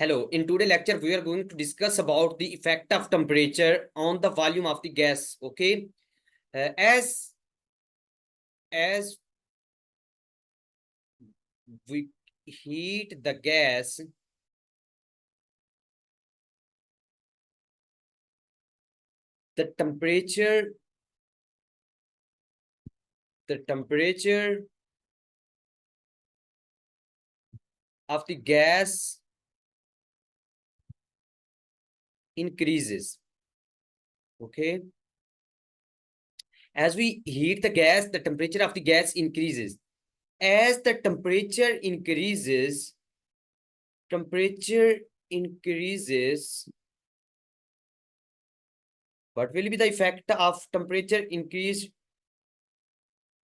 Hello, in today's lecture, we are going to discuss about the effect of temperature on the volume of the gas. Okay, as we heat the gas, the temperature of the gas increases. Okay, as we heat the gas, the temperature of the gas increases. As the temperature increases, what will be the effect of temperature increase?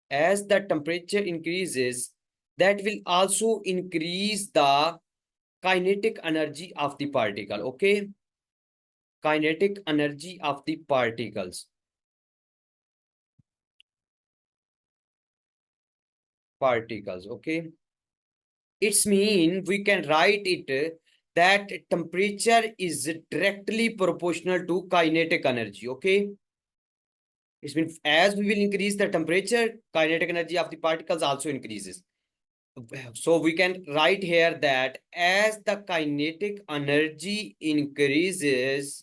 As the temperature increases, that will also increase the kinetic energy of the particle. Okay, kinetic energy of the particles. Okay, it's mean we can write it that temperature is directly proportional to kinetic energy. Okay, it means as we will increase the temperature, kinetic energy of the particles also increases. So we can write here that as the kinetic energy increases,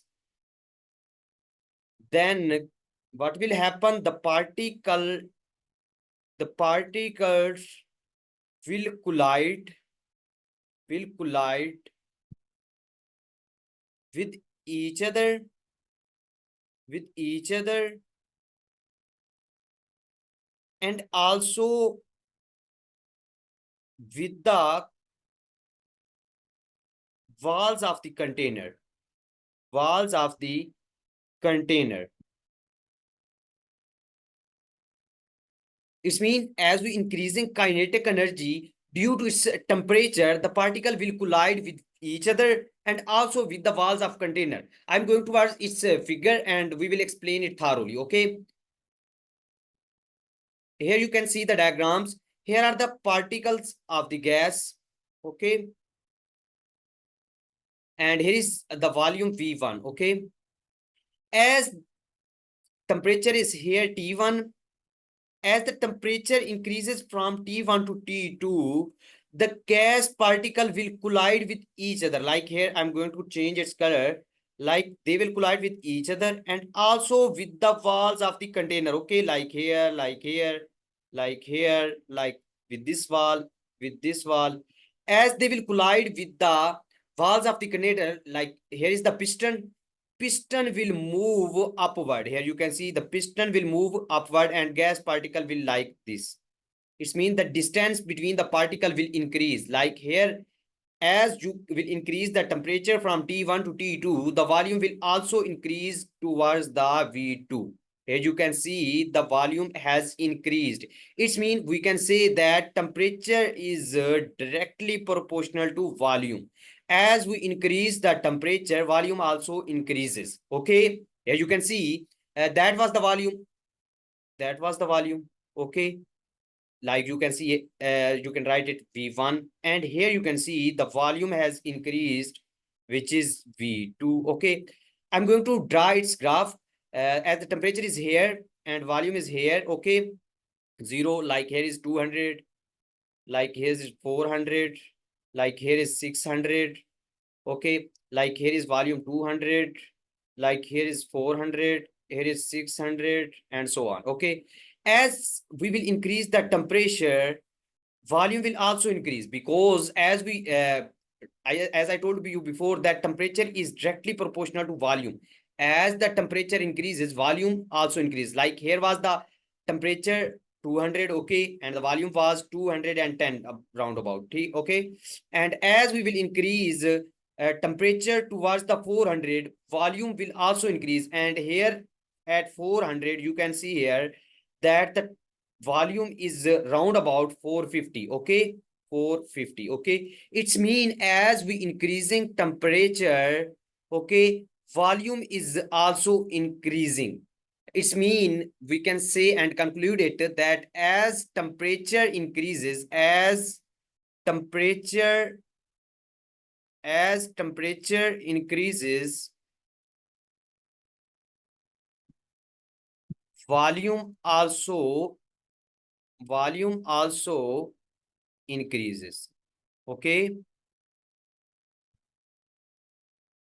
then what will happen? The particles will collide with each other and also with the walls of the container. It means as we increasing kinetic energy due to its temperature, the particle will collide with each other and also with the walls of container. I'm going towards its figure and we will explain it thoroughly. Okay, here you can see the diagrams. Here are the particles of the gas. Okay, and here is the volume V1. Okay, as temperature is here T1, as the temperature increases from T1 to T2, the gas particle will collide with each other. Like here, I'm going to change its color. Like they will collide with each other and also with the walls of the container. Okay, like here, like here, like here, like with this wall, with this wall. As they will collide with the walls of the container, like here is the piston will move upward. Here you can see the piston will move upward and gas particle will like this. It means the distance between the particle will increase. Like here, as you will increase the temperature from T1 to T2, the volume will also increase towards the V2. Here you can see the volume has increased. It means we can say that temperature is directly proportional to volume. As we increase the temperature, volume also increases. Okay, here you can see that was the volume. Okay, like you can see, you can write it V1, and here you can see the volume has increased, which is V2. Okay, I'm going to draw its graph. As the temperature is here and volume is here. Okay, 0, like here is 200, like here is 400, like here is 600. Okay, like here is volume 200, like here is 400, here is 600, and so on. Okay, as we will increase the temperature, volume will also increase, because as we as I told you before, that temperature is directly proportional to volume. As the temperature increases, volume also increases. Like here was the temperature 200. Okay, and the volume was 210 roundabout. Okay, and as we will increase temperature towards the 400, volume will also increase. And here at 400, you can see here that the volume is round about 450. Okay, 450. Okay, it's mean as we increasing temperature, okay, volume is also increasing. It's mean we can say and conclude it that as temperature increases, temperature as temperature increases, volume also increases. Okay,